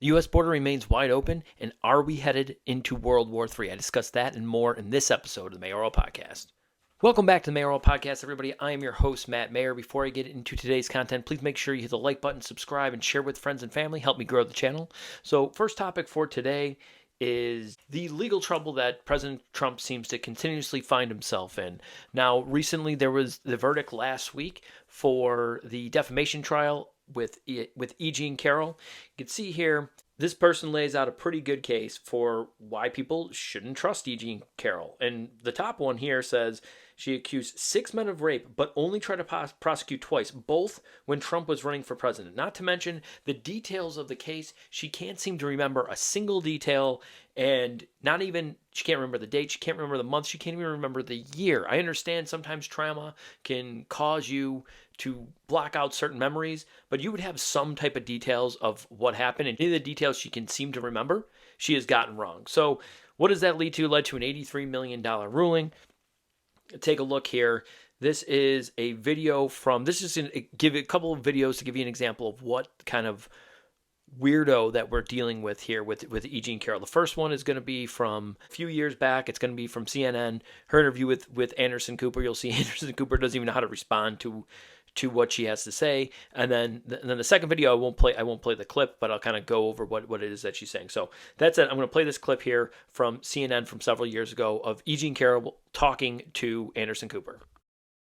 The U.S. border remains wide open, and are we headed into World War III? I discuss that and more in this episode of the Mayoral Podcast. Welcome back to the Mayoral Podcast, everybody. I am your host, Matt Mayer. Before I get into today's content, please make sure you hit the like button, subscribe, and share with friends and family. Help me grow the channel. So, first topic for today is the legal trouble that President Trump seems to continuously find himself in. Now, recently there was the verdict last week for the defamation trial with E. Jean Carroll. You can see here, this person lays out a pretty good case for why people shouldn't trust E. Jean Carroll. And the top one here says she accused 6 men of rape, but only tried to prosecute twice, both when Trump was running for president. Not to mention the details of the case. She can't seem to remember a single detail, and she can't remember the date, she can't remember the month, she can't even remember the year. I understand sometimes trauma can cause you to block out certain memories, but you would have some type of details of what happened, and any of the details she can seem to remember, she has gotten wrong. So what does that lead to? Led to an $83 million ruling. Take a look here. This is a video from, this is going to give a couple of videos to give you an example of what kind of weirdo that we're dealing with here with E. Jean Carroll. The first one is going to be from a few years back. It's going to be from CNN, her interview with Anderson Cooper. You'll see Anderson Cooper doesn't even know how to respond to what she has to say. And then the second video, I won't play the clip, but I'll kind of go over what it is that she's saying. So that's it. I'm going to play this clip here from CNN from several years ago of E. Jean Carroll talking to Anderson Cooper.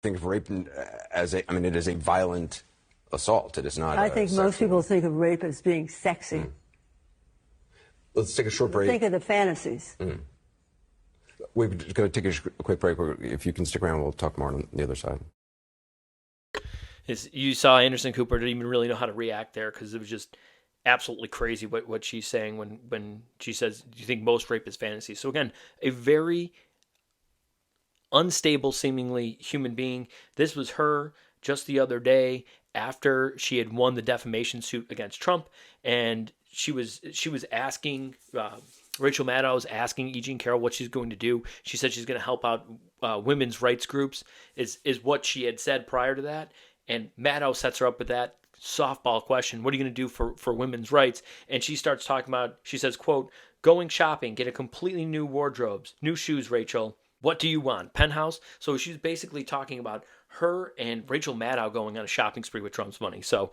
Think of rape it is a violent assault. It is not. I think most people think of rape as being sexy. Let's take a short break. Think of the fantasies. We're going to take a quick break. If you can stick around, we'll talk more on the other side. You saw Anderson Cooper didn't even really know how to react there because it was just absolutely crazy what she's saying when she says, do you think most rape is fantasy? So again, a very unstable seemingly human being. This was her just the other day after she had won the defamation suit against Trump, and she was asking Rachel Maddow was asking E. Jean Carroll what she's going to do. She said she's going to help out women's rights groups is what she had said prior to that. And Maddow sets her up with that softball question. What are you going to do for women's rights? And she starts talking about, she says, quote, going shopping, get a completely new wardrobes, new shoes, Rachel. What do you want? Penthouse? So she's basically talking about her and Rachel Maddow going on a shopping spree with Trump's money. So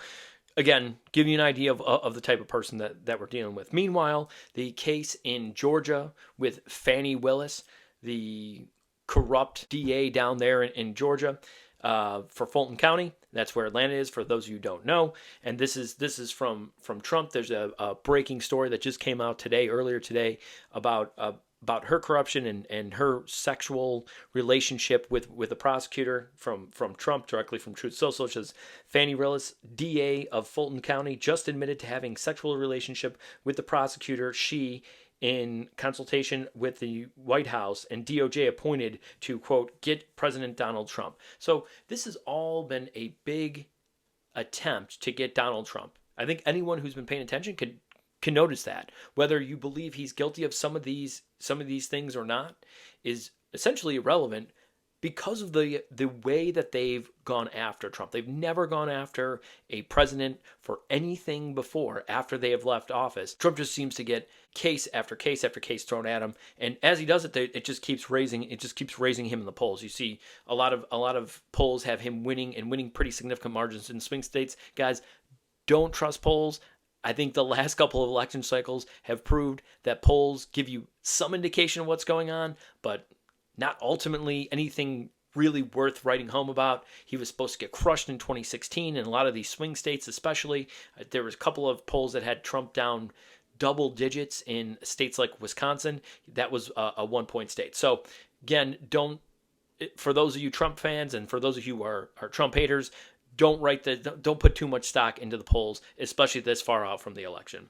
again, give you an idea of the type of person that we're dealing with. Meanwhile, the case in Georgia with Fani Willis, the corrupt DA down there in Georgia, for Fulton County. That's where Atlanta is, for those of you who don't know. And this is from Trump. There's a breaking story that just came out earlier today, about her corruption and her sexual relationship with the prosecutor from Trump, directly from Truth Social. Which is Fani Willis, DA of Fulton County, just admitted to having sexual relationship with the prosecutor. She, in consultation with the White House and DOJ, appointed to, quote, get President Donald Trump. So this has all been a big attempt to get Donald Trump. I think anyone who's been paying attention can notice that. Whether you believe he's guilty of some of these things or not is essentially irrelevant, because of the way that they've gone after Trump. They've never gone after a president for anything before after they have left office. Trump just seems to get case after case after case thrown at him, and as he does it, it just keeps raising him in the polls. You see a lot of polls have him winning pretty significant margins in swing states. Guys, don't trust polls. I think the last couple of election cycles have proved that polls give you some indication of what's going on, but not ultimately anything really worth writing home about. He was supposed to get crushed in 2016 in a lot of these swing states, especially. There was a couple of polls that had Trump down double digits in states like Wisconsin. That was a 1-point state. So again, for those of you Trump fans and for those of you who are Trump haters, don't put too much stock into the polls, especially this far out from the election.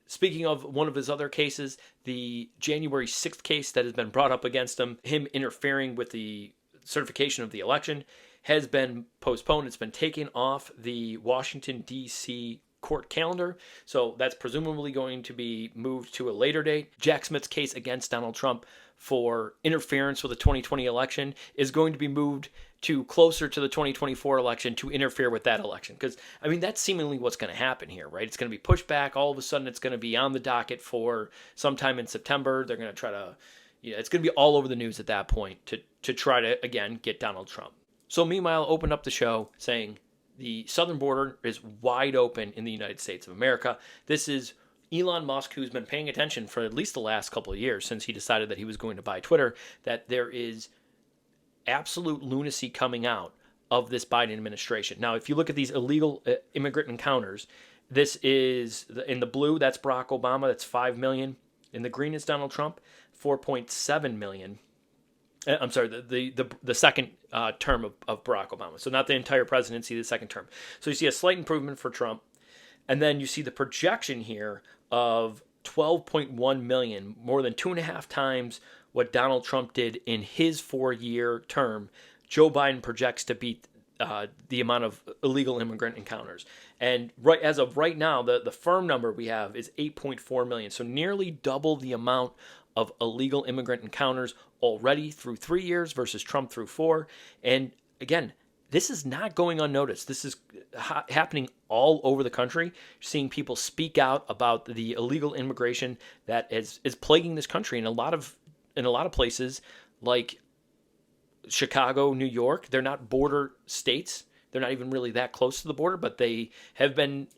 Speaking of one of his other cases, the January 6th case that has been brought up against him interfering with the certification of the election, has been postponed. It's been taken off the Washington, D.C. court calendar. So that's presumably going to be moved to a later date. Jack Smith's case against Donald Trump for interference with the 2020 election is going to be moved to closer to the 2024 election to interfere with that election. Because, I mean, that's seemingly what's going to happen here, right? It's going to be pushed back. All of a sudden, it's going to be on the docket for sometime in September. They're going to try to, it's going to be all over the news at that point to try to, again, get Donald Trump. So meanwhile, opened up the show saying the southern border is wide open in the United States of America. This is Elon Musk, who's been paying attention for at least the last couple of years since he decided that he was going to buy Twitter, that there is absolute lunacy coming out of this Biden administration. Now, if you look at these illegal immigrant encounters, this is in the blue, that's Barack Obama, that's 5 million. In the green is Donald Trump, 4.7 million. I'm sorry, the second term of Barack Obama. So not the entire presidency, the second term. So you see a slight improvement for Trump. And then you see the projection here of 12.1 million, more than 2.5 times what Donald Trump did in his 4-year term. Joe Biden projects to beat the amount of illegal immigrant encounters. And right as of right now, the firm number we have is 8.4 million. So nearly double the amount of illegal immigrant encounters already through 3 years versus Trump through 4. And again, this is not going unnoticed. This is happening all over the country. You're seeing people speak out about the illegal immigration that is plaguing this country in a lot of places like Chicago, New York. They're not border states. They're not even really that close to the border, but they have been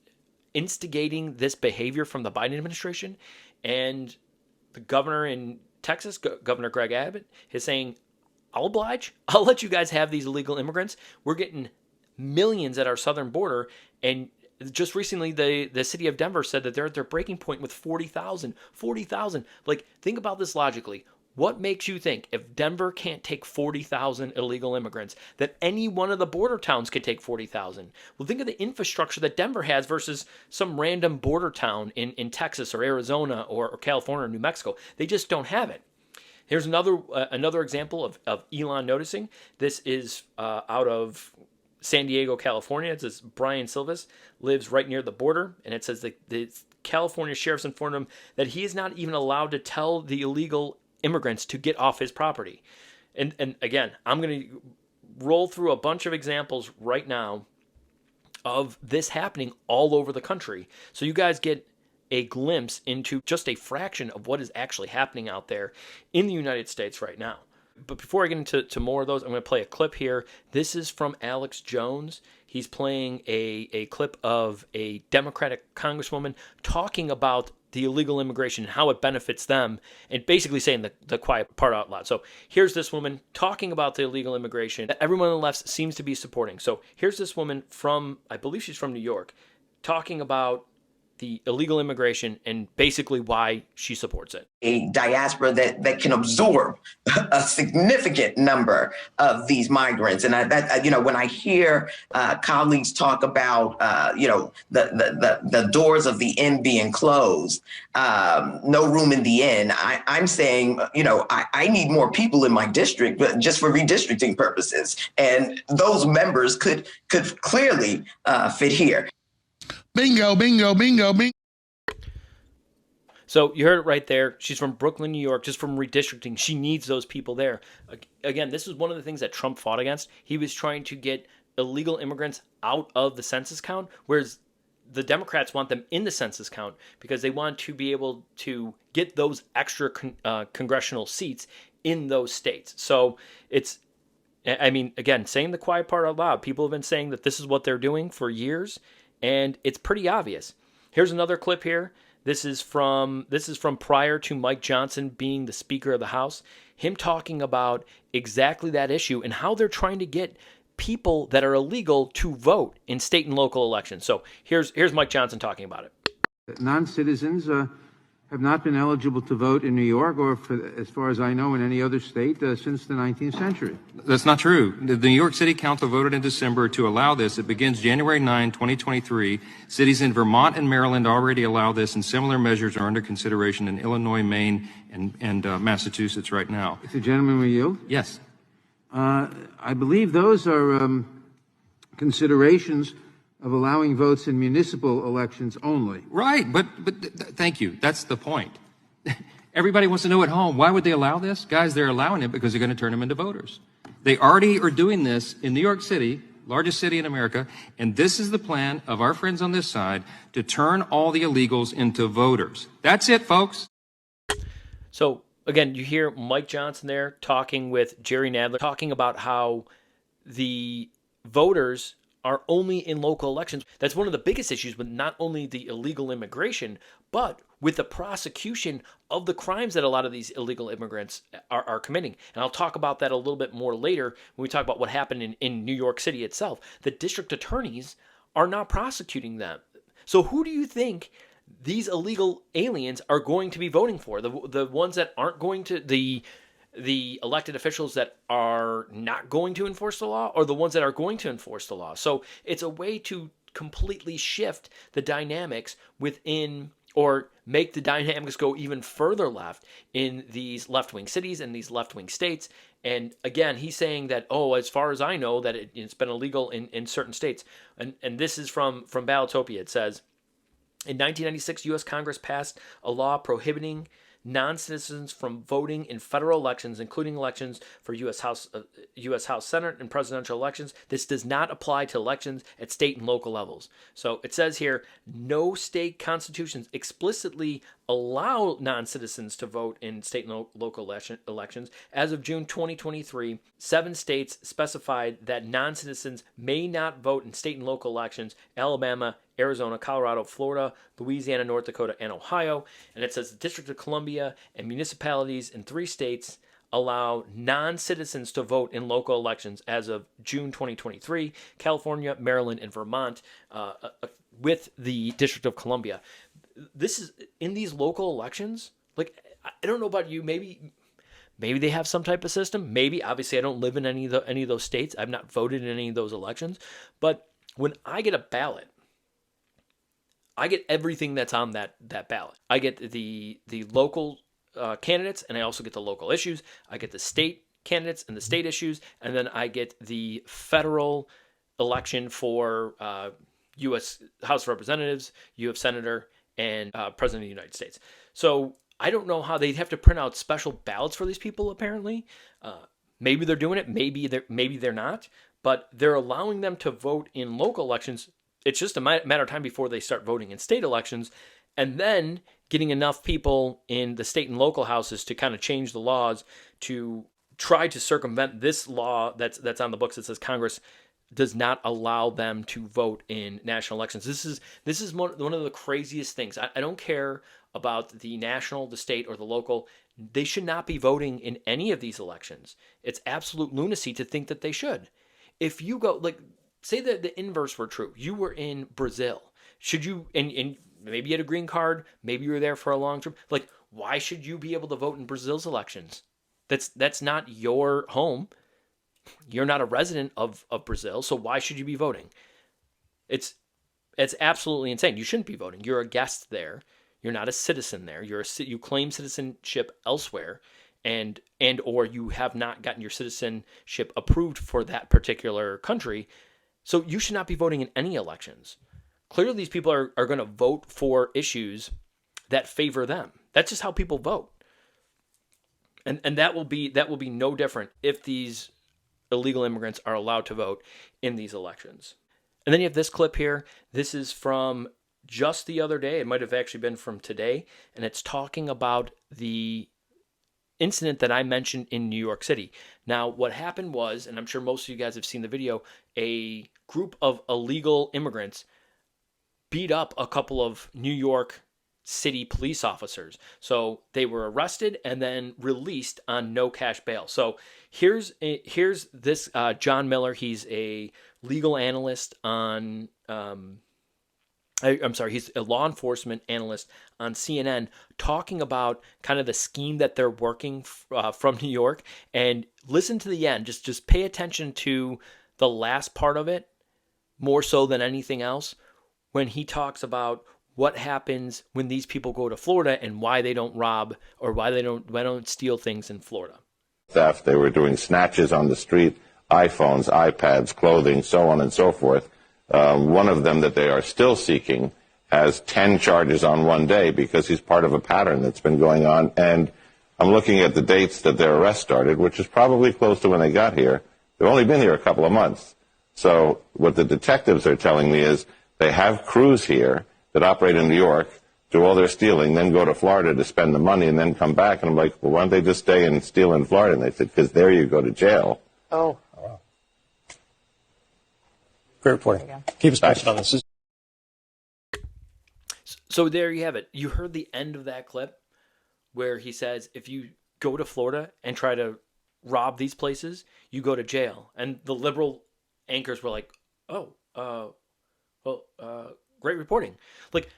instigating this behavior from the Biden administration. And the governor in Texas, Governor Greg Abbott, is saying, I'll oblige. I'll let you guys have these illegal immigrants. We're getting millions at our southern border. And just recently, the city of Denver said that they're at their breaking point with 40,000. 40,000. Like, think about this logically. What makes you think if Denver can't take 40,000 illegal immigrants, that any one of the border towns could take 40,000? Well, think of the infrastructure that Denver has versus some random border town in Texas or Arizona or California or New Mexico. They just don't have it. Here's another example of Elon noticing. This is out of San Diego, California. It says Brian Silvas lives right near the border, and it says that the California sheriff's informed him that he is not even allowed to tell the illegal immigrants to get off his property. And again, I'm going to roll through a bunch of examples right now of this happening all over the country, so you guys get a glimpse into just a fraction of what is actually happening out there in the United States right now. But before I get into more of those, I'm going to play a clip here. This is from Alex Jones. He's playing a clip of a Democratic congresswoman talking about the illegal immigration and how it benefits them, and basically saying the quiet part out loud. So here's this woman talking about the illegal immigration that everyone on the left seems to be supporting. So here's this woman from, I believe she's from New York, talking about the illegal immigration and basically why she supports it. A diaspora that can absorb a significant number of these migrants. And when I hear colleagues talk about, the doors of the inn being closed, no room in the inn, I'm saying, I need more people in my district, but just for redistricting purposes. And those members could clearly fit here. Bingo, bingo, bingo, bingo. So you heard it right there. She's from Brooklyn, New York, just from redistricting. She needs those people there. Again, this is one of the things that Trump fought against. He was trying to get illegal immigrants out of the census count, whereas the Democrats want them in the census count because they want to be able to get those extra congressional seats in those states. So it's, I mean, again, saying the quiet part out loud, people have been saying that this is what they're doing for years. And it's pretty obvious. Here's another clip here. This is from prior to Mike Johnson being the Speaker of the House, him talking about exactly that issue and how they're trying to get people that are illegal to vote in state and local elections. So here's Mike Johnson talking about it. Non-citizens have not been eligible to vote in New York or, as far as I know, in any other state since the 19th century. That's not true. The New York City Council voted in December to allow this. It begins January 9, 2023. Cities in Vermont and Maryland already allow this, and similar measures are under consideration in Illinois, Maine, and Massachusetts right now. If the gentleman will yield? Yes. I believe those are considerations of allowing votes in municipal elections only. Right, but thank you. That's the point. Everybody wants to know at home, why would they allow this? Guys, they're allowing it because they're going to turn them into voters. They already are doing this in New York City, largest city in America, and this is the plan of our friends on this side to turn all the illegals into voters. That's it, folks. So, again, you hear Mike Johnson there talking with Jerry Nadler, talking about how the voters are only in local elections. That's one of the biggest issues with not only the illegal immigration, but with the prosecution of the crimes that a lot of these illegal immigrants are committing. And I'll talk about that a little bit more later when we talk about what happened in New York City itself. The district attorneys are not prosecuting them. So who do you think these illegal aliens are going to be voting for? The ones that aren't going to, the elected officials that are not going to enforce the law, or the ones that are going to enforce the law? So it's a way to completely shift the dynamics within, or make the dynamics go even further left in these left-wing cities and these left-wing states. And again, he's saying that, as far as I know, that it's been illegal in certain states. And this is from Ballotopia. It says, in 1996, U.S. Congress passed a law prohibiting non-citizens from voting in federal elections, including elections for U.S. House, Senate, and presidential elections. This does not apply to elections at state and local levels. So it says here, no state constitutions explicitly allow non-citizens to vote in state and local elections. As of June 2023, 7 states specified that non-citizens may not vote in state and local elections: Alabama, Arizona, Colorado, Florida, Louisiana, North Dakota, and Ohio. And it says the District of Columbia and municipalities in 3 states allow non-citizens to vote in local elections as of June 2023, California, Maryland, and Vermont, with the District of Columbia. This is in these local elections. Like, I don't know about you, maybe they have some type of system. Maybe, obviously, I don't live in any of those states. I've not voted in any of those elections. But when I get a ballot, I get everything that's on that ballot. I get the local candidates, and I also get the local issues. I get the state candidates and the state issues, and then I get the federal election for U.S. House of Representatives, U.S. Senator, and President of the United States. So I don't know how they'd have to print out special ballots for these people, apparently. Maybe they're doing it, maybe they're not, but they're allowing them to vote in local elections. It's just a matter of time before they start voting in state elections, and then getting enough people in the state and local houses to kind of change the laws to try to circumvent this law that's on the books that says Congress does not allow them to vote in national elections. This is one of the craziest things. I don't care about the national, the state, or the local. They should not be voting in any of these elections. It's absolute lunacy to think that they should. If you go, like, say that the inverse were true. You were in Brazil. Should you, and maybe you had a green card, maybe you were there for a long term. Like, why should you be able to vote in Brazil's elections? That's not your home. You're not a resident of Brazil, so why should you be voting? It's absolutely insane. You shouldn't be voting. You're a guest there. You're not a citizen there. You claim citizenship elsewhere, and or you have not gotten your citizenship approved for that particular country. So you should not be voting in any elections. Clearly, these people are going to vote for issues that favor them. That's just how people vote. And that will be no different if these illegal immigrants are allowed to vote in these elections. And then you have this clip here. This is from just the other day. It might have actually been from today. And it's talking about the incident that I mentioned in New York City. Now, what happened was, and I'm sure most of you guys have seen the video, a group of illegal immigrants beat up a couple of New York City police officers. So they were arrested and then released on no cash bail. So here's this John Miller. He's a legal analyst on he's a law enforcement analyst on CNN, talking about kind of the scheme that they're working from New York. And listen to the end. Just pay attention to the last part of it more so than anything else, when he talks about what happens when these people go to Florida and why they don't rob, or why they don't steal things in Florida. Theft. They were doing snatches on the street, iPhones, iPads, clothing, so on and so forth. One of them that they are still seeking has 10 charges on one day because he's part of a pattern that's been going on. And I'm looking at the dates that their arrest started, which is probably close to when they got here. They've only been here a couple of months. So what the detectives are telling me is they have crews here that operate in New York, do all their stealing, then go to Florida to spend the money, and then come back. And I'm like, well, why don't they just stay and steal in Florida? And they said, because there you go to jail. Oh. Wow. Great reporting. Keep us posted on this. So there you have it. You heard the end of that clip where he says, if you go to Florida and try to rob these places, you go to jail. And the liberal anchors were like, great reporting. Like,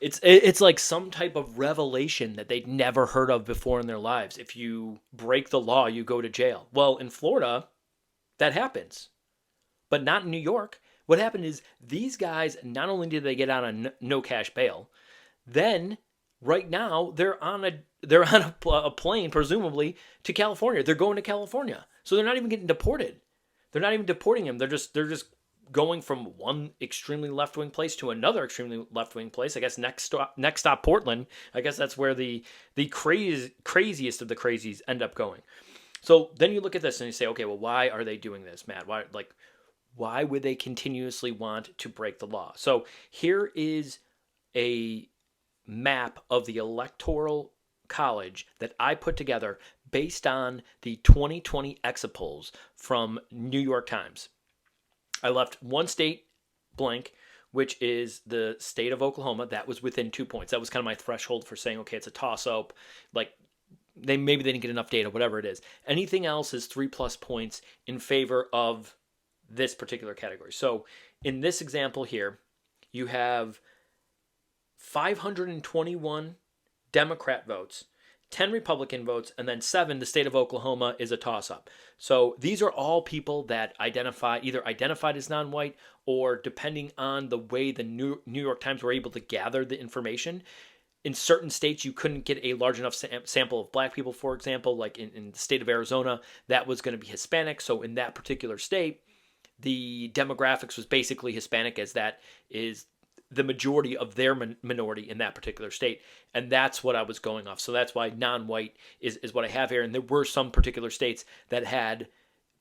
it's like some type of revelation that they'd never heard of before in their lives. If you break the law, you go to jail. Well, in Florida, that happens, but not in New York. What happened is these guys, not only did they get out on no cash bail, then right now they're on a plane, presumably to California. They're going to California, so they're not even getting deported. They're not even deporting him. They're just going from one extremely left-wing place to another extremely left-wing place. I guess next stop Portland. I guess that's where the craziest of the crazies end up going. So then you look at this and you say, okay, well, why are they doing this, Matt? Why would they continuously want to break the law? So here is a map of the Electoral College that I put together based on the 2020 exit polls from New York Times. I left one state blank, which is the state of Oklahoma. That was within 2 points. That was kind of my threshold for saying, okay, it's a toss-up. Like, maybe they didn't get enough data, whatever it is. Anything else is 3+ points in favor of this particular category. So in this example here, you have 521 Democrat votes, 10 Republican votes, and then 7, the state of Oklahoma is a toss-up. So these are all people that either identified as non-white, or depending on the way the New York Times were able to gather the information. In certain states, you couldn't get a large enough sample of black people, for example, like in the state of Arizona, that was going to be Hispanic. So in that particular state, the demographics was basically Hispanic, as that is the majority of their minority in that particular state. And that's what I was going off. So that's why non-white is what I have here. And there were some particular states that had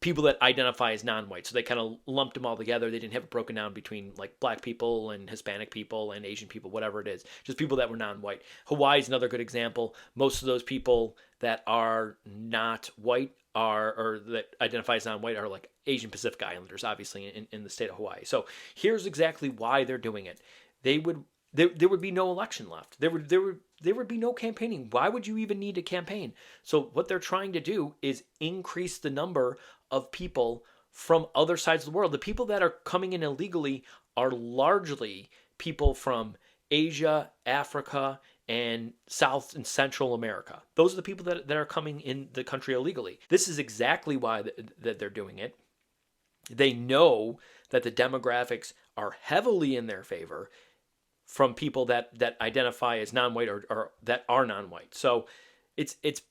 people that identify as non-white. So they kind of lumped them all together. They didn't have it broken down between like black people and Hispanic people and Asian people, whatever it is. Just people that were non-white. Hawaii is another good example. Most of those people that are not white or that identify as non-white are like Asian Pacific Islanders, obviously, in the state of Hawaii. So here's exactly why they're doing it. There would be no election left. There would be no campaigning. Why would you even need to campaign? So what they're trying to do is increase the number of people from other sides of the world. The people that are coming in illegally are largely people from Asia, Africa, and South and Central America. Those are the people that are coming in the country illegally. This is exactly why that they're doing it. They know that the demographics are heavily in their favor from people that identify as non-white or that are non-white. So it's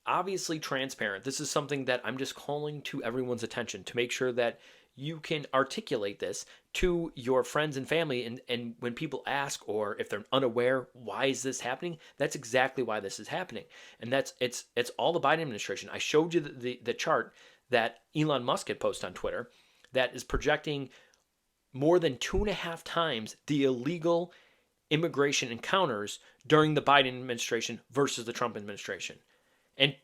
obviously transparent. This is something that I'm just calling to everyone's attention to make sure that you can articulate this to your friends and family. And when people ask, or if they're unaware, why is this happening? That's exactly why this is happening. And it's all the Biden administration. I showed you the chart that Elon Musk had posted on Twitter that is projecting more than 2.5 times the illegal immigration encounters during the Biden administration versus the Trump administration. And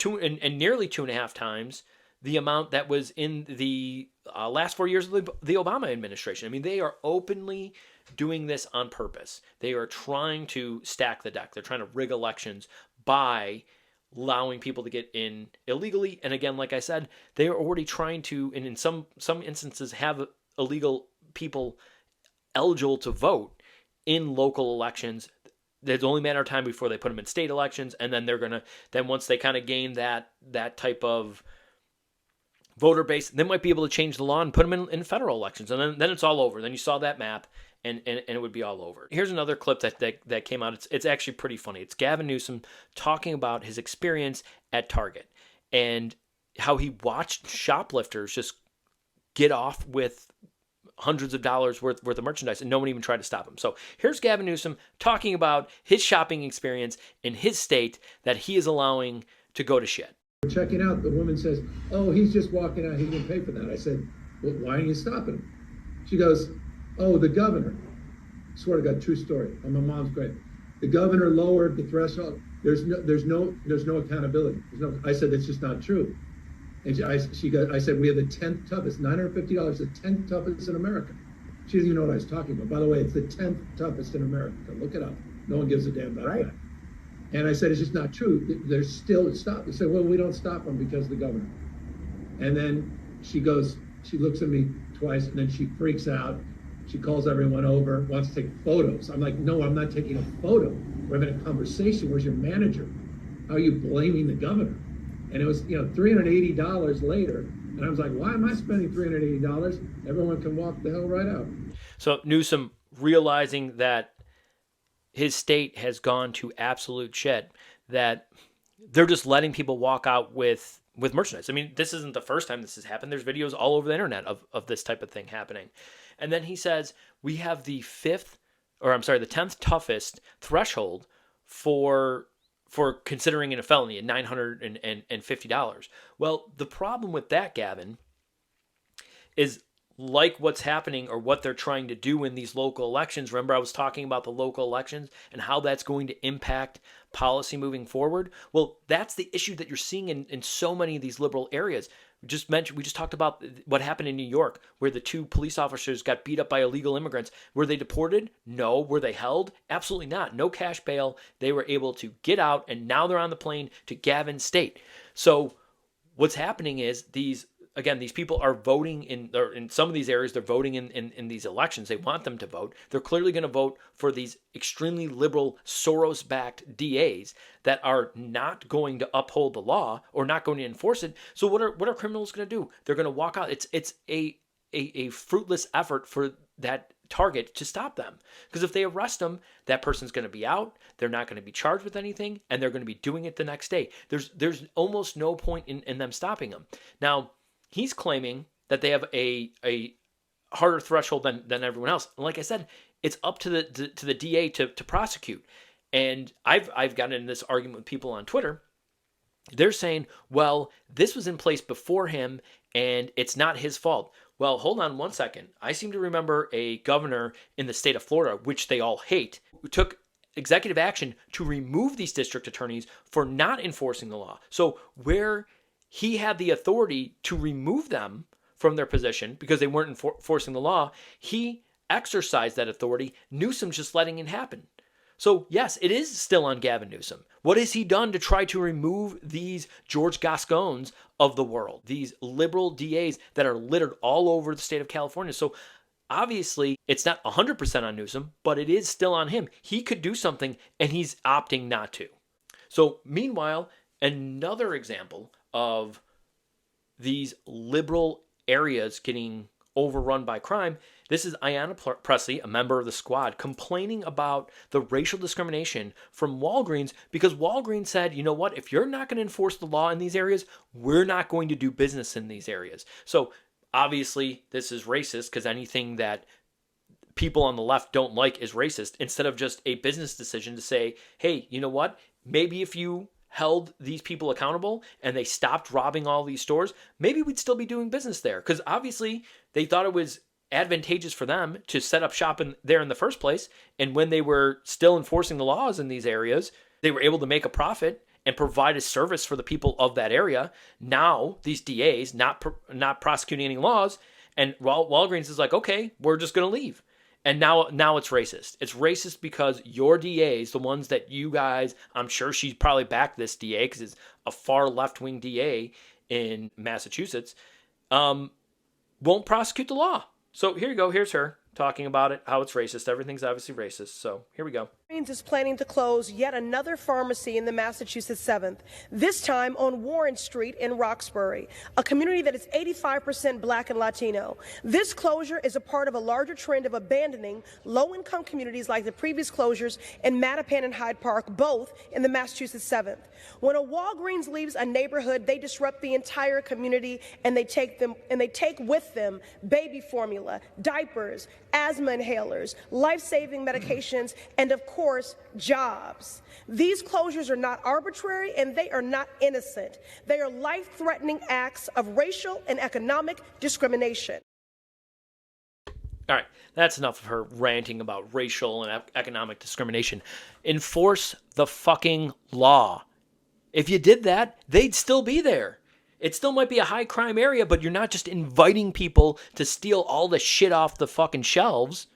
nearly 2.5 times the amount that was in the last 4 years of the Obama administration. I mean, they are openly doing this on purpose. They are trying to stack the deck. They're trying to rig elections by allowing people to get in illegally. And again, like I said, they are already trying to, and in some instances, have illegal people eligible to vote in local elections. It's only a matter of time before they put them in state elections, and then then once they kind of gain that type of voter base, they might be able to change the law and put them in federal elections, and then it's all over. Then you saw that map, and it would be all over. Here's another clip that came out. It's actually pretty funny. It's Gavin Newsom talking about his experience at Target and how he watched shoplifters just get off with hundreds of dollars worth of merchandise, and no one even tried to stop him. So here's Gavin Newsom talking about his shopping experience in his state that he is allowing to go to shit. Checking out, the woman says, "Oh, he's just walking out. He didn't pay for that." I said, "Well, why are you stopping him?" She goes, "Oh, the governor." I swear to God, true story. And my mom's great. The governor lowered the threshold. There's no accountability. I said, "That's just not true." And I said, "We have the 10th toughest, $950, the 10th toughest in America." She doesn't even know what I was talking about. By the way, it's the 10th toughest in America. Look it up. No one gives a damn about that. And I said, "It's just not true. There's still stop." They said, "Well, we don't stop them because of the governor." And then she looks at me twice, and then she freaks out. She calls everyone over, wants to take photos. I'm like, "No, I'm not taking a photo. We're having a conversation. Where's your manager? How are you blaming the governor?" And it was, $380 later. And I was like, "Why am I spending $380? Everyone can walk the hell right out." So Newsom realizing that his state has gone to absolute shit, that they're just letting people walk out with merchandise. I mean, this isn't the first time this has happened. There's videos all over the internet of this type of thing happening. And then he says, we have the 10th toughest threshold for considering it a felony at $950. Well, the problem with that, Gavin, is like what's happening or what they're trying to do in these local elections. Remember, I was talking about the local elections and how that's going to impact policy moving forward. Well, that's the issue that you're seeing in so many of these liberal areas. We just talked about what happened in New York, where the 2 police officers got beat up by illegal immigrants. Were they deported? No. Were they held? Absolutely not. No cash bail. They were able to get out, and now they're on the plane to Gavin's state. So what's happening is these people are voting in some of these areas. They're voting in these elections. They want them to vote. They're clearly going to vote for these extremely liberal Soros-backed DAs that are not going to uphold the law or not going to enforce it. So what are criminals going to do? They're going to walk out. It's a fruitless effort for that target to stop them, because if they arrest them, that person's going to be out. They're not going to be charged with anything, and they're going to be doing it the next day. There's almost no point in them stopping them. Now, he's claiming that they have a harder threshold than everyone else. And like I said, it's up to the DA to prosecute. And I've gotten in this argument with people on Twitter. They're saying, well, this was in place before him and it's not his fault. Well, hold on one second. I seem to remember a governor in the state of Florida, which they all hate, who took executive action to remove these district attorneys for not enforcing the law. So where he had the authority to remove them from their position because they weren't enforcing the law, he exercised that authority. Newsom's just letting it happen. So yes, it is still on Gavin Newsom. What has he done to try to remove these George Gascons of the world, these liberal DAs that are littered all over the state of California? So obviously, it's not 100% on Newsom, but it is still on him. He could do something, and he's opting not to. So meanwhile, another example of these liberal areas getting overrun by crime. This is Ayanna Pressley, a member of the Squad, complaining about the racial discrimination from Walgreens because Walgreens said, you know what, if you're not going to enforce the law in these areas, we're not going to do business in these areas. So obviously this is racist because anything that people on the left don't like is racist, instead of just a business decision to say, hey, you know what, maybe if you held these people accountable and they stopped robbing all these stores, maybe we'd still be doing business there. Because obviously they thought it was advantageous for them to set up shop there in the first place. And when they were still enforcing the laws in these areas, they were able to make a profit and provide a service for the people of that area. Now these DAs not prosecuting any laws, and Walgreens is like, okay, we're just going to leave. And now it's racist. It's racist because your DAs, the ones that you guys, I'm sure she's probably backed this DA because it's a far left-wing DA in Massachusetts, won't prosecute the law. So here you go. Here's her talking about it, how it's racist. Everything's obviously racist. So here we go. Walgreens is planning to close yet another pharmacy in the Massachusetts 7th, this time on Warren Street in Roxbury, a community that is 85% Black and Latino. This closure is a part of a larger trend of abandoning low-income communities like the previous closures in Mattapan and Hyde Park, both in the Massachusetts 7th. When a Walgreens leaves a neighborhood, they disrupt the entire community, and they take with them baby formula, diapers, asthma inhalers, life-saving medications, and of course, jobs. These closures are not arbitrary, and they are not innocent. They are life-threatening acts of racial and economic discrimination. All right, that's enough of her ranting about racial and economic discrimination. Enforce the fucking law. If you did that, they'd still be there. It still might be a high crime area, but you're not just inviting people to steal all the shit off the fucking shelves.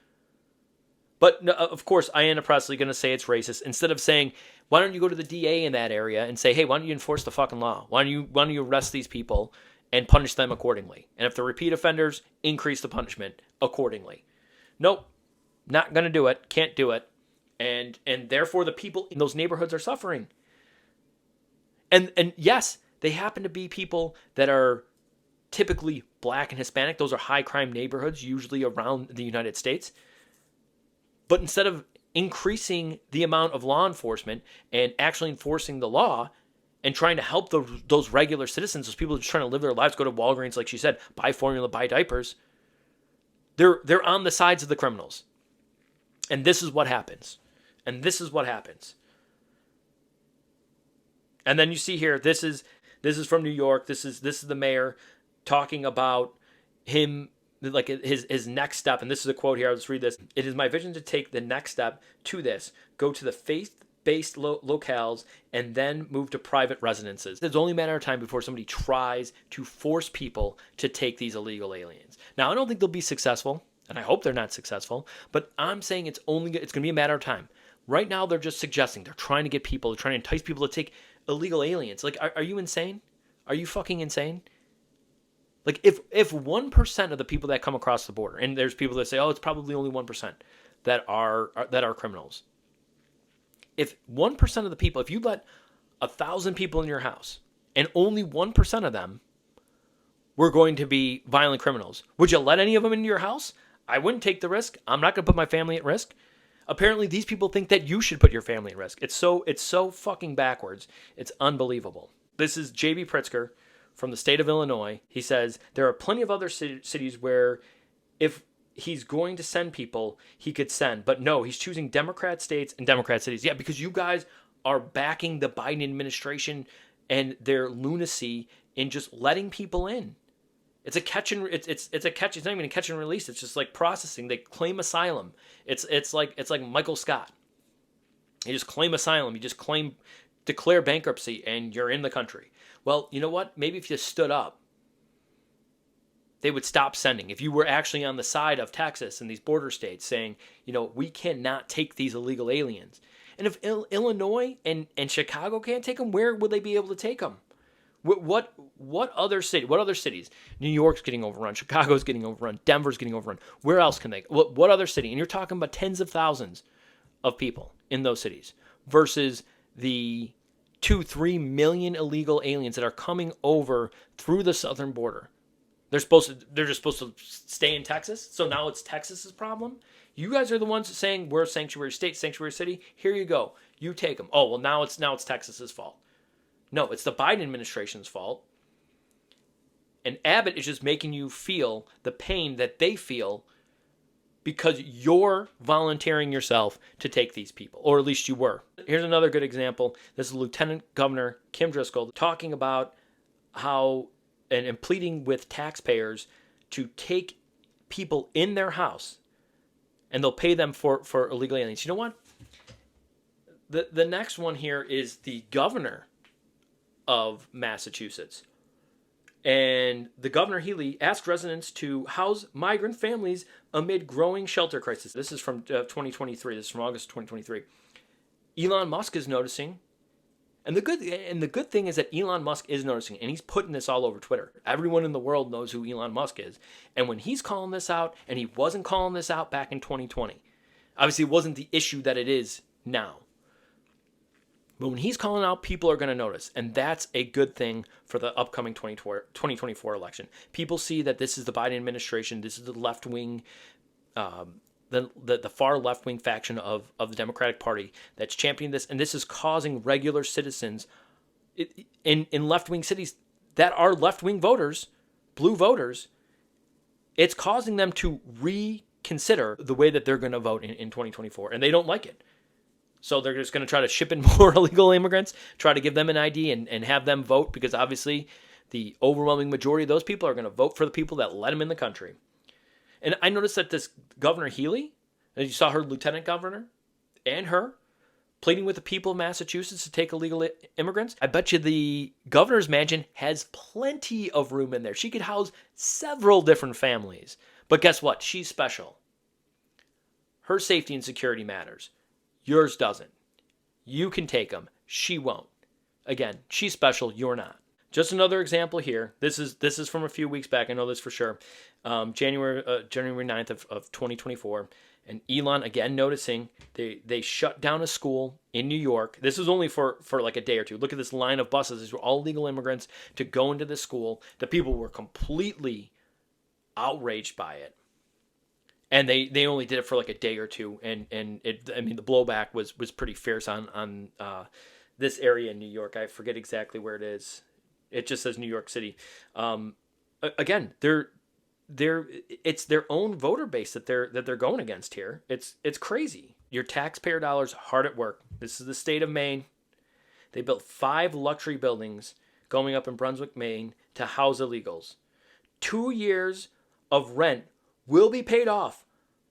But of course, Ayanna Pressley going to say it's racist instead of saying, why don't you go to the DA in that area and say, hey, why don't you enforce the fucking law? Why don't you arrest these people and punish them accordingly? And if they're repeat offenders, increase the punishment accordingly. Nope, not going to do it. Can't do it. And therefore, the people in those neighborhoods are suffering. And yes, they happen to be people that are typically Black and Hispanic. Those are high crime neighborhoods, usually around the United States. But instead of increasing the amount of law enforcement and actually enforcing the law and trying to help those regular citizens, those people just trying to live their lives, go to Walgreens, like she said, buy formula, buy diapers, they're on the sides of the criminals. And this is what happens. And this is what happens. And then you see here, this is from New York. This is the mayor talking about him, like his next step. And this is a quote here. I'll just read this. It is my vision to take the next step to this, go to the faith-based locales, and then move to private residences. It's only a matter of time before somebody tries to force people to take these illegal aliens. Now, I don't think they'll be successful, and I hope they're not successful, but I'm saying it's going to be a matter of time. Right now, they're just suggesting. They're trying to get people, they're trying to entice people to take illegal aliens. Like, are you insane? Are you fucking insane? Like, if 1% of the people that come across the border, and there's people that say, oh, it's probably only 1% that are criminals. If 1% of the people, if you let 1,000 people in your house, and only 1% of them were going to be violent criminals, would you let any of them into your house? I wouldn't take the risk. I'm not going to put my family at risk. Apparently, these people think that you should put your family at risk. It's so fucking backwards. It's unbelievable. This is J.B. Pritzker from the state of Illinois. He says, there are plenty of other cities where if he's going to send people, he could send. But no, he's choosing Democrat states and Democrat cities. Yeah, because you guys are backing the Biden administration and their lunacy in just letting people in. It's a catch and it's not even a catch and release. It's just like processing. They claim asylum. It's like Michael Scott. You just claim asylum. You just declare bankruptcy, and you're in the country. Well, you know what? Maybe if you stood up, they would stop sending. If you were actually on the side of Texas and these border states saying, we cannot take these illegal aliens. And if Illinois and Chicago can't take them, where would they be able to take them? What other city? What other cities? New York's getting overrun. Chicago's getting overrun. Denver's getting overrun. Where else can they? What other city? And you're talking about tens of thousands of people in those cities versus the 2-3 million illegal aliens that are coming over through the southern border. They're just supposed to stay in Texas. So now it's Texas's problem. You guys are the ones saying we're a sanctuary state, sanctuary city. Here you go. You take them. Oh well, now it's Texas's fault. No, it's the Biden administration's fault. And Abbott is just making you feel the pain that they feel because you're volunteering yourself to take these people, or at least you were. Here's another good example. This is Lieutenant Governor Kim Driscoll talking about how and pleading with taxpayers to take people in their house and they'll pay them for illegal aliens. You know what? The next one here is the governor of Massachusetts. And the Governor Healy asked residents to house migrant families amid growing shelter crisis. This is from 2023. This is from August 2023. Elon Musk is noticing. And the good thing is that Elon Musk is noticing, and he's putting this all over Twitter. Everyone in the world knows who Elon Musk is. And when he's calling this out, and he wasn't calling this out back in 2020, obviously it wasn't the issue that it is now. But when he's calling out, people are going to notice. And that's a good thing for the upcoming 2024 election. People see that this is the Biden administration. This is the left-wing, the far left-wing faction of the Democratic Party that's championing this. And this is causing regular citizens in left-wing cities that are left-wing voters, blue voters, it's causing them to reconsider the way that they're going to vote in 2024. And they don't like it. So they're just going to try to ship in more illegal immigrants, try to give them an ID and have them vote, because obviously the overwhelming majority of those people are going to vote for the people that let them in the country. And I noticed that this Governor Healy, and you saw her lieutenant governor and her pleading with the people of Massachusetts to take illegal immigrants. I bet you the governor's mansion has plenty of room in there. She could house several different families. But guess what? She's special. Her safety and security matters. Yours doesn't. You can take them. She won't. Again, she's special. You're not. Just another example here. This is from a few weeks back. I know this for sure. January 9th of 2024. And Elon, again, noticing they shut down a school in New York. This was only for like a day or two. Look at this line of buses. These were all legal immigrants to go into this school. The people were completely outraged by it. And they only did it for like a day or two. And the blowback was pretty fierce on this area in New York. I forget exactly where it is. It just says New York City. Again, it's their own voter base that they're going against here. It's crazy. Your taxpayer dollars hard at work. This is the state of Maine. They built 5 luxury buildings going up in Brunswick, Maine, to house illegals. 2 years of rent will be paid off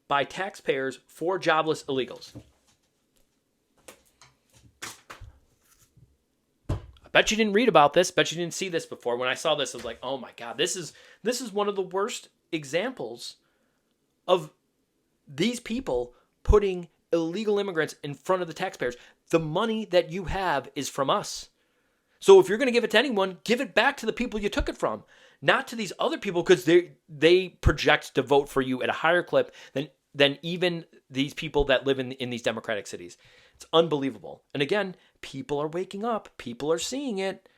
by taxpayers for jobless illegals. I bet you didn't read about this. Bet you didn't see this before. When I saw this, I was like, oh my God, this is one of the worst examples of these people putting illegal immigrants in front of the taxpayers. The money that you have is from us. So if you're going to give it to anyone, give it back to the people you took it from, not to these other people, because they project to vote for you at a higher clip than even these people that live in these Democratic cities. It's unbelievable. And again, people are waking up. People are seeing it.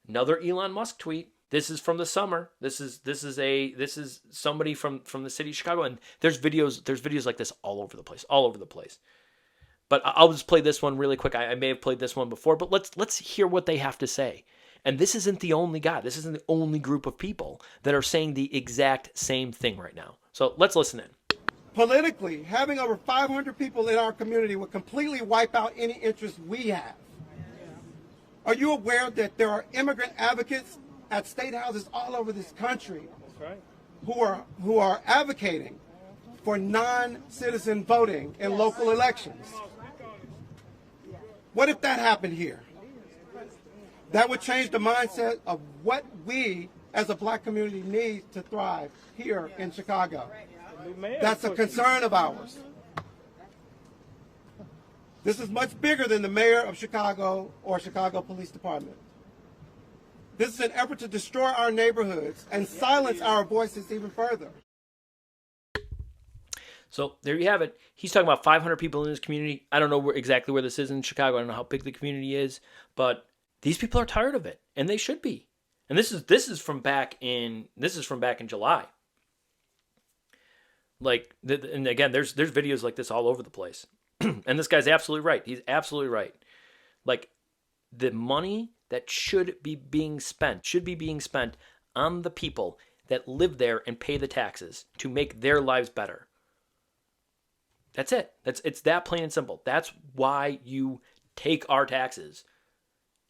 Another Elon Musk tweet. This is from the summer. This is somebody from the city of Chicago, and there's videos like this all over the place. But I'll just play this one really quick. I may have played this one before, but let's hear what they have to say. And this isn't the only guy. This isn't the only group of people that are saying the exact same thing right now. So let's listen in. Politically, having over 500 people in our community would completely wipe out any interest we have. Are you aware that there are immigrant advocates at state houses all over this country who are advocating for non-citizen voting in local elections? What if that happened here? That would change the mindset of what we as a black community need to thrive here in Chicago. That's a concern of ours. This is much bigger than the mayor of Chicago or Chicago Police Department. This is an effort to destroy our neighborhoods and silence our voices even further. So there you have it. He's talking about 500 people in his community. I don't know exactly where this is in Chicago. I don't know how big the community is, but these people are tired of it, and they should be. And this is from back in July. Like, and again, there's videos like this all over the place. And this guy's absolutely right. He's absolutely right. Like, the money that should be being spent on the people that live there and pay the taxes to make their lives better. That's it. It's that plain and simple. That's why you take our taxes,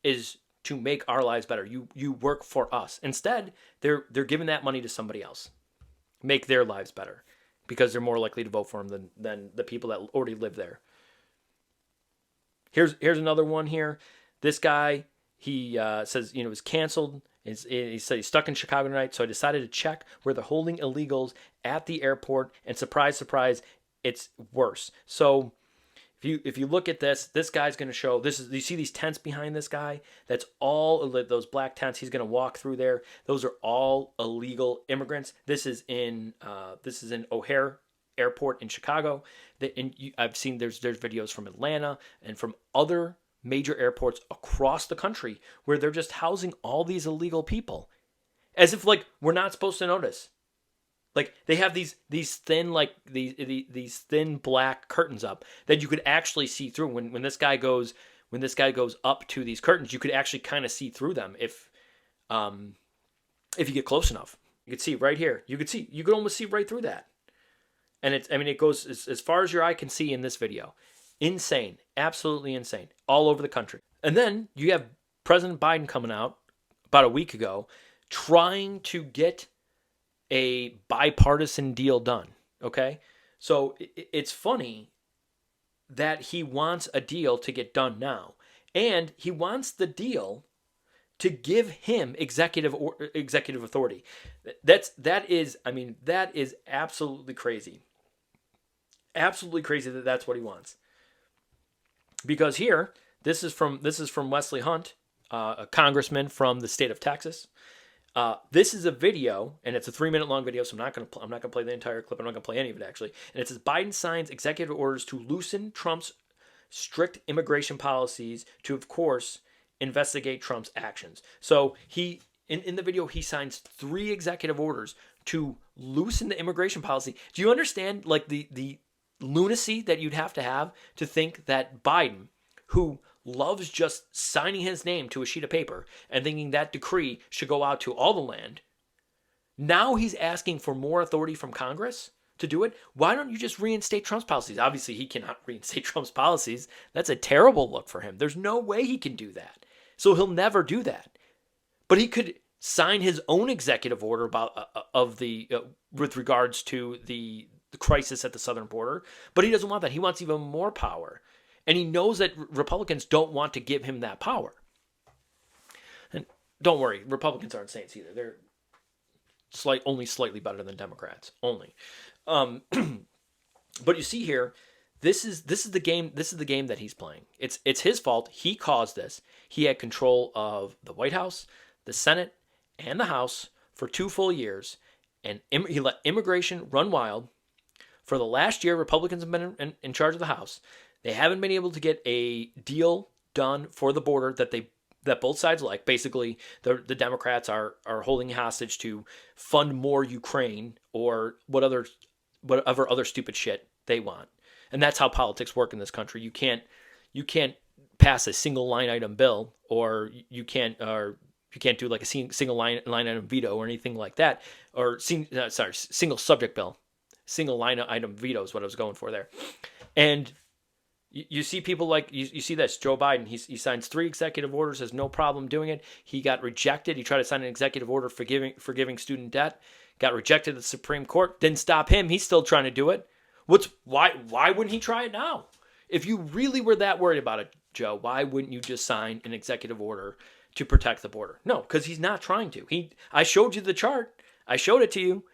is to make our lives better. You work for us. Instead, they're giving that money to somebody else. Make their lives better, because they're more likely to vote for them than the people that already live there. Here's another one here. This guy, he says, it was canceled. He said he's stuck in Chicago tonight, so I decided to check where they're holding illegals at the airport, and surprise, surprise, it's worse. So if you look at this guy's going to show, you see these tents behind this guy? That's all those black tents. He's going to walk through there. Those are all illegal immigrants. This is in O'Hare airport in Chicago. I've seen there's videos from Atlanta and from other major airports across the country where they're just housing all these illegal people, as if like we're not supposed to notice. Like they have these thin these thin black curtains up that you could actually see through. When this guy goes up to these curtains, you could actually kind of see through them if you get close enough. You could see right here. You could almost see right through that. And it goes as far as your eye can see in this video. Insane. Absolutely insane. All over the country. And then you have President Biden coming out about a week ago trying to get a bipartisan deal done. Okay? So it's funny that he wants a deal to get done now. And he wants the deal to give him executive authority. That is absolutely crazy. Absolutely crazy that's what he wants. Because here, this is from Wesley Hunt, a congressman from the state of Texas. This is a video, and it's a 3-minute long video, so I'm not going to play the entire clip. I'm not going to play any of it actually. And it says Biden signs executive orders to loosen Trump's strict immigration policies to, of course, investigate Trump's actions. So he in the video he signs 3 executive orders to loosen the immigration policy. Do you understand like the lunacy that you'd have to think that Biden, who loves just signing his name to a sheet of paper and thinking that decree should go out to all the land, now he's asking for more authority from Congress to do it? Why don't you just reinstate Trump's policies? Obviously, he cannot reinstate Trump's policies. That's a terrible look for him. There's no way he can do that. So he'll never do that. But he could sign his own executive order about with regards to the crisis at the southern border. But he doesn't want that. He wants even more power. And he knows that Republicans don't want to give him that power. And don't worry, Republicans aren't saints either. They're only slightly better than Democrats. Only. But you see here, this is the game. This is the game that he's playing. It's his fault. He caused this. He had control of the White House, the Senate, and the House for 2 full years, and he let immigration run wild. For the last year, Republicans have been in charge of the House. They haven't been able to get a deal done for the border that both sides like. Basically, the Democrats are holding hostage to fund more Ukraine or whatever other stupid shit they want. And that's how politics work in this country. You can't pass a single line item bill, or you can't do like a single line item veto or anything like that, or single subject bill. Single line item veto is what I was going for there. And you see people like, you see this, Joe Biden, he signs 3 executive orders, has no problem doing it. He got rejected. He tried to sign an executive order forgiving student debt, got rejected at the Supreme Court. Didn't stop him. He's still trying to do it. Why wouldn't he try it now? If you really were that worried about it, Joe, why wouldn't you just sign an executive order to protect the border? No, because he's not trying to. I showed you the chart. I showed it to you.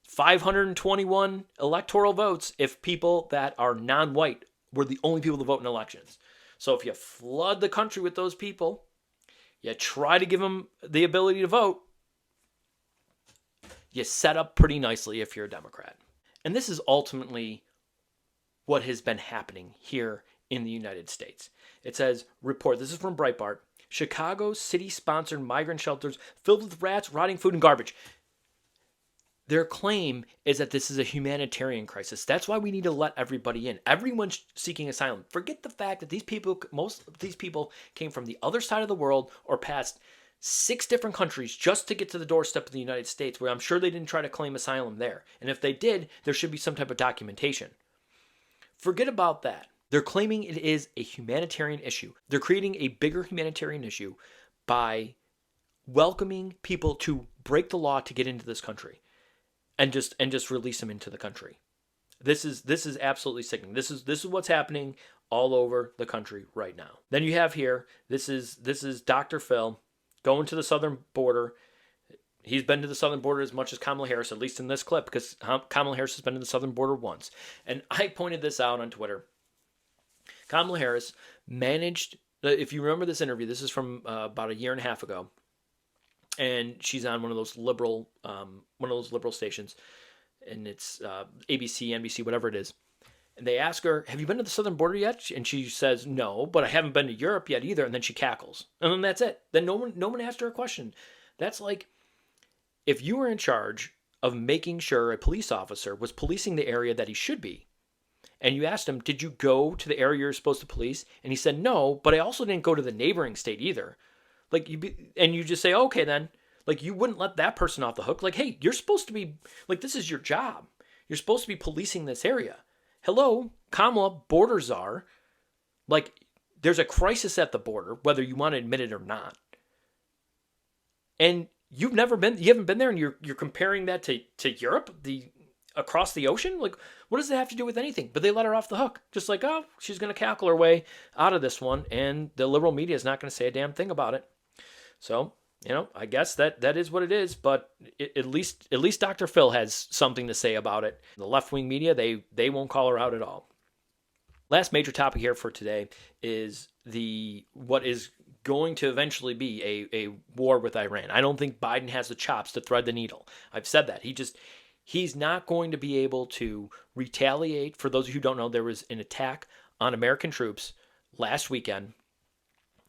521 electoral votes if people that are non-white were the only people to vote in elections. So if you flood the country with those people, you try to give them the ability to vote, you set up pretty nicely if you're a Democrat. And this is ultimately what has been happening here in the United States. It says, report, this is from Breitbart, Chicago city-sponsored migrant shelters filled with rats, rotting food, and garbage. Their claim is that this is a humanitarian crisis. That's why we need to let everybody in. Everyone's seeking asylum. Forget the fact that most of these people came from the other side of the world or passed 6 different countries just to get to the doorstep of the United States, where I'm sure they didn't try to claim asylum there. And if they did, there should be some type of documentation. Forget about that. They're claiming it is a humanitarian issue. They're creating a bigger humanitarian issue by welcoming people to break the law to get into this country. And just release them into the country. This is absolutely sickening. This is what's happening all over the country right now. Then you have here, this is Dr. Phil going to the southern border. He's been to the southern border as much as Kamala Harris, at least in this clip, because Kamala Harris has been to the southern border once. And I pointed this out on Twitter. Kamala Harris managed, if you remember this interview, this is from about a year and a half ago. And she's on one of those liberal stations. and it's ABC, NBC, whatever it is. And they ask her, have you been to the southern border yet? And she says, no, but I haven't been to Europe yet either. And then she cackles. And then that's it. Then no one asked her a question. That's like, if you were in charge of making sure a police officer was policing the area that he should be, and you asked him, did you go to the area you're supposed to police? And he said, no, but I also didn't go to the neighboring state either. Like, you just say, okay, then. Like, you wouldn't let that person off the hook. Like, hey, you're supposed to be, like, this is your job. You're supposed to be policing this area. Hello, Kamala, border czar. Like, there's a crisis at the border, whether you want to admit it or not. And you haven't been there, and you're comparing that to Europe, across the ocean? Like, what does that have to do with anything? But they let her off the hook. Just like, oh, she's going to cackle her way out of this one, and the liberal media is not going to say a damn thing about it. So, I guess that is what it is, but at least Dr. Phil has something to say about it. The left-wing media, they won't call her out at all. Last major topic here for today is what is going to eventually be a war with Iran. I don't think Biden has the chops to thread the needle. I've said that. He's not going to be able to retaliate. For those of you who don't know, there was an attack on American troops last weekend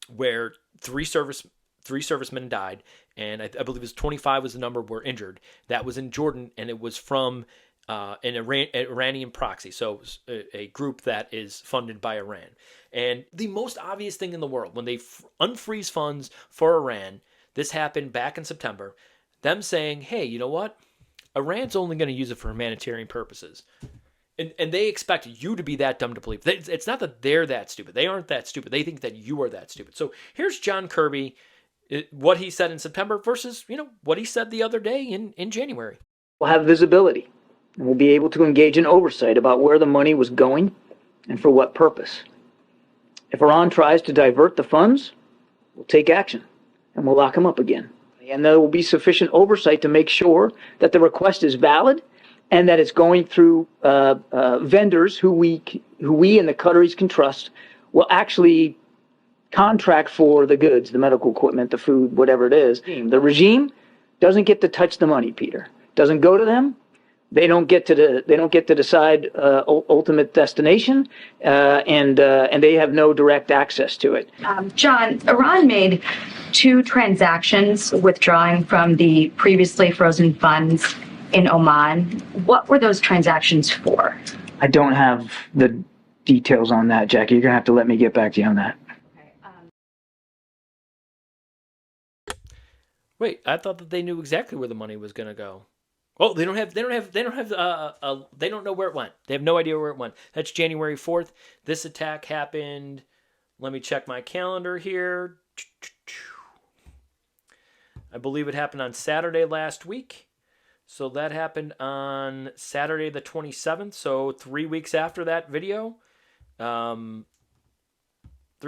where three servicemen died, and I believe it was 25 was the number, were injured. That was in Jordan, and it was from an Iranian proxy, so a group that is funded by Iran. And the most obvious thing in the world, when they unfreeze funds for Iran, this happened back in September, them saying, hey, you know what? Iran's only going to use it for humanitarian purposes. And they expect you to be that dumb to believe. It's not that they're that stupid. They aren't that stupid. They think that you are that stupid. So here's John Kirby, what he said in September versus, what he said the other day in January. We'll have visibility, and we'll be able to engage in oversight about where the money was going and for what purpose. If Iran tries to divert the funds, we'll take action, and we'll lock them up again. And there will be sufficient oversight to make sure that the request is valid and that it's going through vendors who we and the Qataris can trust will actually contract for the goods, the medical equipment, the food, whatever it is. The regime doesn't get to touch the money, Peter. Doesn't go to them. They don't get to decide ultimate destination, and they have no direct access to it. John, Iran made 2 transactions withdrawing from the previously frozen funds in Oman. What were those transactions for? I don't have the details on that, Jackie. You're gonna have to let me get back to you on that. Wait, I thought that they knew exactly where the money was going to go. Oh, they don't know where it went. They have no idea where it went. That's January 4th. This attack happened. Let me check my calendar here. I believe it happened on Saturday last week. So that happened on Saturday the 27th. So 3 weeks after that video. 3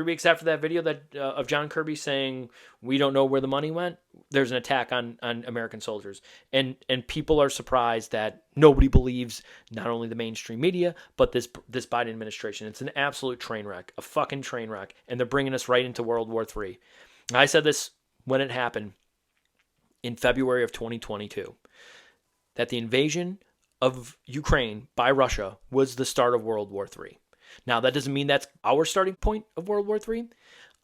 weeks after that video of John Kirby saying we don't know where the money went, there's an attack on American soldiers. And people are surprised that nobody believes not only the mainstream media, but this Biden administration. It's an absolute train wreck, a fucking train wreck. And they're bringing us right into World War III. I said this when it happened in February of 2022, that the invasion of Ukraine by Russia was the start of World War III. Now, that doesn't mean that's our starting point of World War III.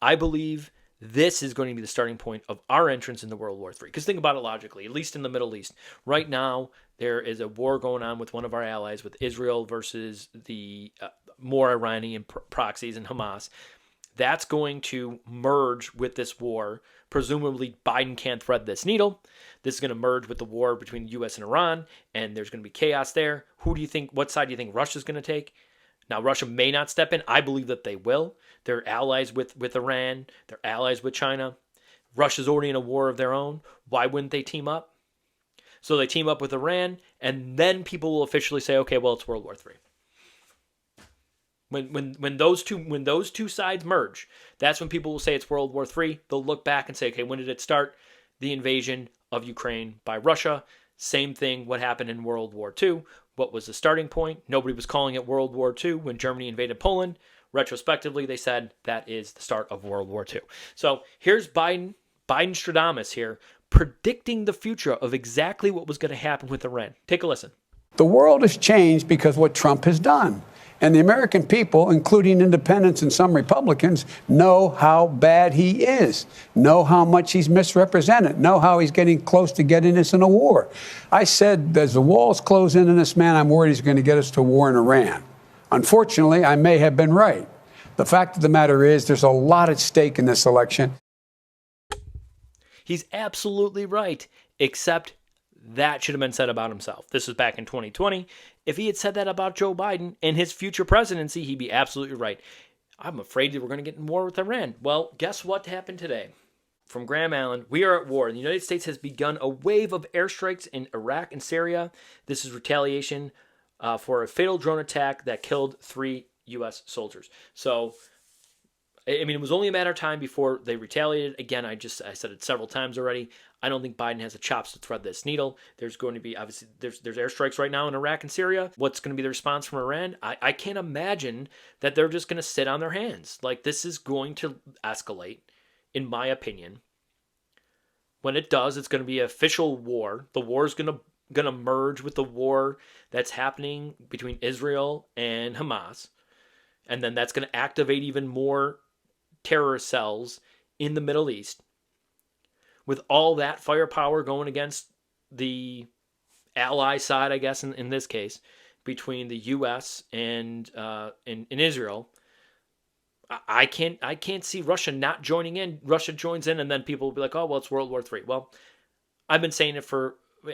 I believe this is going to be the starting point of our entrance into World War III. Because think about it logically, at least in the Middle East. Right now, there is a war going on with one of our allies, with Israel versus the more Iranian proxies and Hamas. That's going to merge with this war. Presumably, Biden can't thread this needle. This is going to merge with the war between the U.S. and Iran, and there's going to be chaos there. What side do you think Russia's going to take? Now, Russia may not step in. I believe that they will. They're allies with Iran. They're allies with China. Russia's already in a war of their own. Why wouldn't they team up? So they team up with Iran, and then people will officially say, okay, well, it's World War III. When those two sides merge, that's when people will say it's World War III. They'll look back and say, okay, when did it start? The invasion of Ukraine by Russia. Same thing, what happened in World War II. What was the starting point? Nobody was calling it World War II when Germany invaded Poland. Retrospectively, they said that is the start of World War II. So here's Biden-Stradamus here, predicting the future of exactly what was going to happen with Iran. Take a listen. The world has changed because what Trump has done. And the American people, including independents and some Republicans, know how bad he is, know how much he's misrepresented, know how he's getting close to getting us in a war. I said, as the walls close in on this man, I'm worried he's going to get us to war in Iran. Unfortunately, I may have been right. The fact of the matter is there's a lot at stake in this election. He's absolutely right, except that should have been said about himself. This was back in 2020. If he had said that about Joe Biden and his future presidency, he'd be absolutely right. I'm afraid that we're going to get in war with Iran. Well, guess what happened today? From Graham Allen, we are at war. The United States has begun a wave of airstrikes in Iraq and Syria. This is retaliation for a fatal drone attack that killed 3 U.S. soldiers. So, I mean, it was only a matter of time before they retaliated. Again, I said it several times already. I don't think Biden has the chops to thread this needle. There's going to be, obviously, there's airstrikes right now in Iraq and Syria. What's going to be the response from Iran? I can't imagine that they're just going to sit on their hands. Like, this is going to escalate, in my opinion. When it does, it's going to be an official war. The war is going to merge with the war that's happening between Israel and Hamas. And then that's going to activate even more terror cells in the Middle East. With all that firepower going against the ally side, I guess, in this case, between the U.S. and Israel, I can't see Russia not joining in. Russia joins in, and then people will be like, oh, well, it's World War III. Well, I've been saying it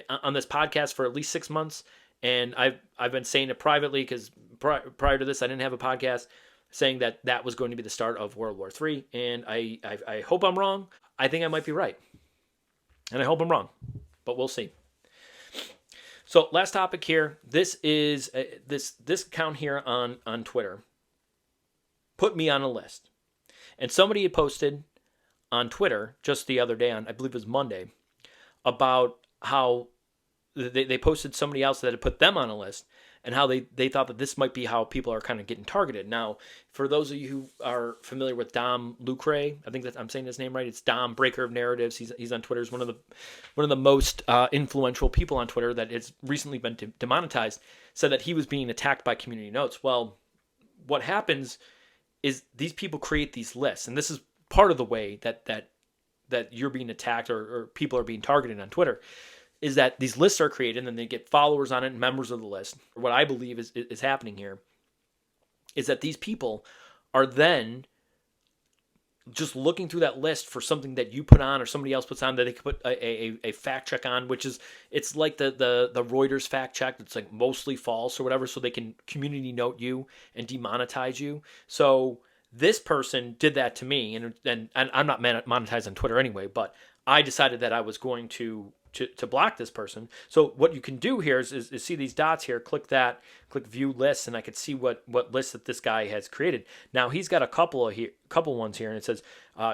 on this podcast for at least 6 months, and I've been saying it privately because prior to this, I didn't have a podcast saying that was going to be the start of World War III, and I hope I'm wrong. I think I might be right, and I hope I'm wrong, but we'll see. So last topic here. This is this account here on Twitter put me on a list, and somebody had posted on Twitter just the other day, I believe it was Monday, about how they posted somebody else that had put them on a list, and how they thought that this might be how people are kind of getting targeted. Now, for those of you who are familiar with Dom Lucre, I think that I'm saying his name right. It's Dom, Breaker of Narratives. He's on Twitter. He's one of the most influential people on Twitter that has recently been demonetized. Said that he was being attacked by Community Notes. Well, what happens is these people create these lists, and this is part of the way that you're being attacked or people are being targeted on Twitter. Is that these lists are created and then they get followers on it and members of the list. What I believe is happening here is that these people are then just looking through that list for something that you put on or somebody else puts on that they could put a fact check on, which is, it's like the Reuters fact check that's like mostly false or whatever, so they can community note you and demonetize you. So this person did that to me, and I'm not monetized on Twitter anyway, but I decided that I was going to block this person. So what you can do here is see these dots here, click view lists, and I could see what list that this guy has created. Now he's got a couple ones here, and it says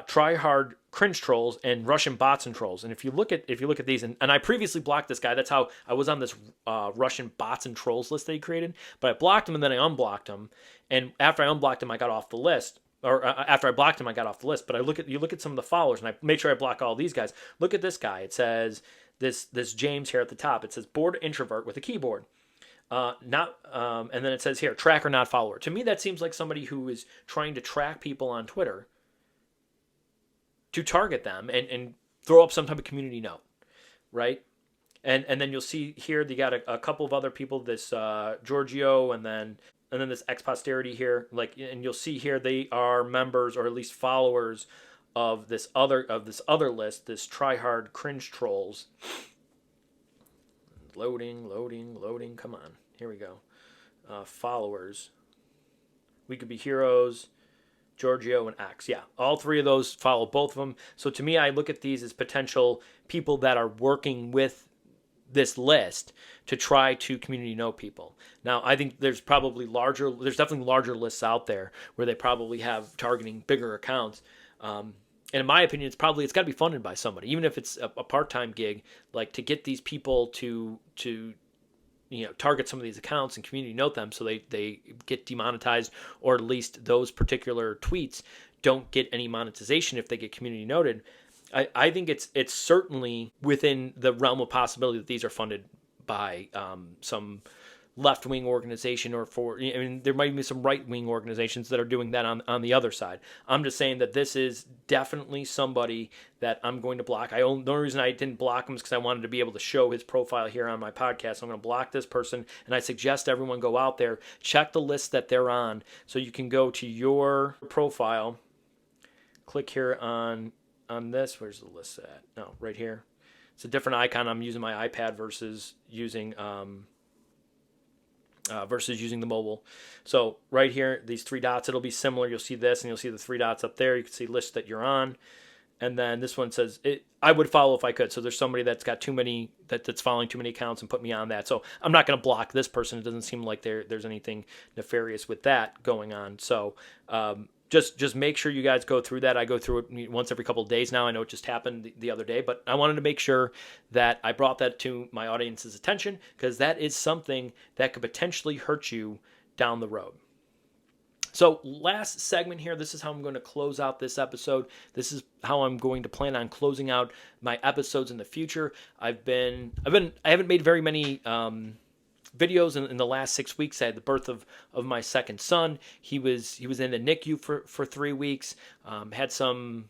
try hard cringe trolls and Russian bots and trolls. And if you look at these, and I previously blocked this guy, that's how I was on this Russian bots and trolls list that he created, but I blocked him and then I unblocked him. And after I unblocked him, I got off the list. Or after I blocked him, I got off the list. But you look at some of the followers, and I made sure I block all these guys. Look at this guy. It says this James here at the top. It says bored introvert with a keyboard. And then it says here tracker not follower. To me, that seems like somebody who is trying to track people on Twitter to target them and throw up some type of community note, right? And then you'll see here they got a couple of other people. This Giorgio and then this ex posterity here, and you'll see here they are members or at least followers of this other list, this try hard cringe trolls. Loading. Come on, here we go. Followers. We Could Be Heroes, Giorgio, and X. Yeah, all three of those follow both of them. So to me, I look at these as potential people that are working with this list to try to community know people. Now, I think there's definitely larger lists out there where they probably have targeting bigger accounts. And in my opinion, it's got to be funded by somebody, even if it's a part-time gig, like to get these people to target some of these accounts and community note them so they get demonetized, or at least those particular tweets don't get any monetization if they get community noted. I think it's certainly within the realm of possibility that these are funded by some left-wing organization, or there might be some right-wing organizations that are doing that on the other side. I'm just saying that this is definitely somebody that I'm going to block. The only reason I didn't block him is because I wanted to be able to show his profile here on my podcast. So I'm going to block this person, and I suggest everyone go out there, check the list that they're on, so you can go to your profile, click here on this. Where's the list at? No, right here. It's a different icon. I'm using my iPad versus using the mobile. So right here, these three dots, it'll be similar. You'll see this, and you'll see the three dots up there. You can see list that you're on. And then this one says, I would follow if I could. So there's somebody that's got that's following too many accounts and put me on that. So I'm not going to block this person. It doesn't seem like there's anything nefarious with that going on. So just make sure you guys go through that. I go through it once every couple of days now. I know it just happened the other day, but I wanted to make sure that I brought that to my audience's attention, because that is something that could potentially hurt you down the road. So last segment here, this is how I'm going to close out this episode. This is how I'm going to plan on closing out my episodes in the future. I haven't made very many videos in the last 6 weeks. I had the birth of my second son. He was in the NICU for 3 weeks. Had some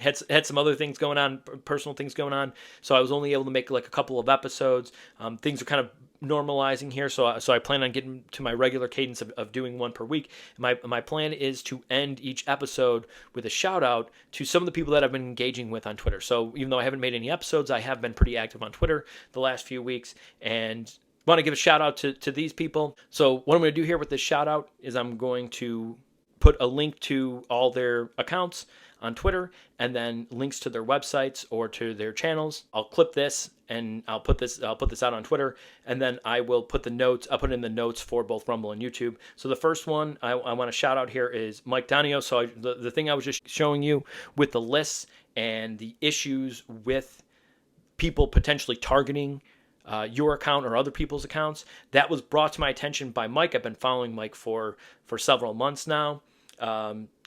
other things going on, personal things going on. So I was only able to make like a couple of episodes. Things are kind of normalizing here, so I plan on getting to my regular cadence of doing one per week. My plan is to end each episode with a shout out to some of the people that I've been engaging with on Twitter. So even though I haven't made any episodes, I have been pretty active on Twitter the last few weeks, and want to give a shout out to these people. So what I'm going to do here with this shout out is I'm going to put a link to all their accounts on Twitter, and then links to their websites or to their channels. I'll clip this and I'll put this out on Twitter, and then I will put the notes. I'll put in the notes for both Rumble and YouTube. So the first one I want to shout out here is Mike Donio. So the thing I was just showing you with the lists and the issues with people potentially targeting your account or other people's accounts, that was brought to my attention by Mike. I've been following Mike for several months now.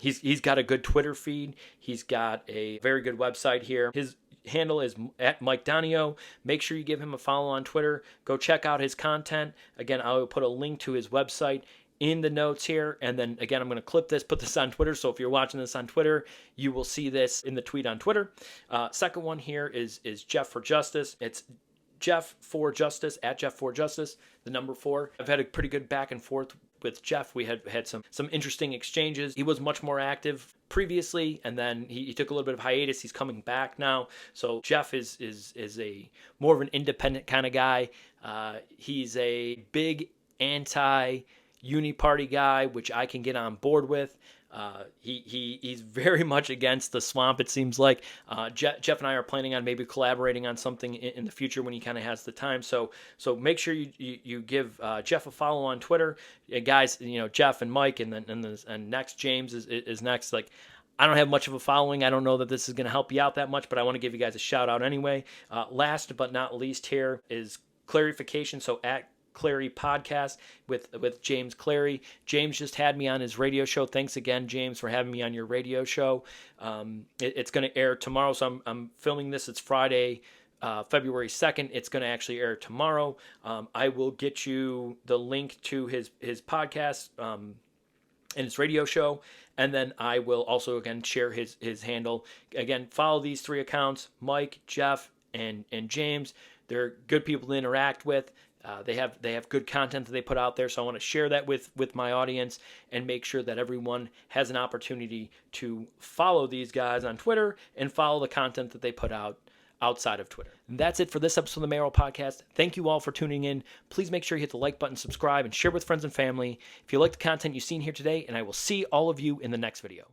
He's got a good Twitter feed. He's got a very good website here. His handle is at Mike Donio. Make sure you give him a follow on Twitter. Go check out his content. Again, I will put a link to his website in the notes here. And then again, I'm going to clip this, put this on Twitter. So if you're watching this on Twitter, you will see this in the tweet on Twitter. Second one here is Jeff for Justice. It's Jeff for Justice, at Jeff for Justice, the number 4. I've had a pretty good back and forth with Jeff. We had some interesting exchanges. He was much more active previously, and then he took a little bit of hiatus. He's coming back now. So Jeff is a more of an independent kind of guy. He's a big anti-uni-party guy, which I can get on board with. He's very much against the swamp, it seems like. Jeff and I are planning on maybe collaborating on something in the future when he kind of has the time. So make sure you give Jeff a follow on Twitter. Guys, Jeff and Mike, and next James is next. Like, I don't have much of a following. I don't know that this is going to help you out that much, but I want to give you guys a shout out anyway. Last but not least here is Clarification. So at Clary Podcast with James Clary. James just had me on his radio show. Thanks again, James, for having me on your radio show. It's going to air tomorrow, so I'm filming this. It's Friday, February 2nd. It's going to actually air tomorrow. I will get you the link to his podcast and his radio show, and then I will also again share his handle. Again, follow these 3 accounts: Mike, Jeff, and James. They're good people to interact with. They have good content that they put out there, so I want to share that with my audience and make sure that everyone has an opportunity to follow these guys on Twitter and follow the content that they put out outside of Twitter. And that's it for this episode of the Mayoral Podcast. Thank you all for tuning in. Please make sure you hit the like button, subscribe, and share with friends and family if you like the content you've seen here today, and I will see all of you in the next video.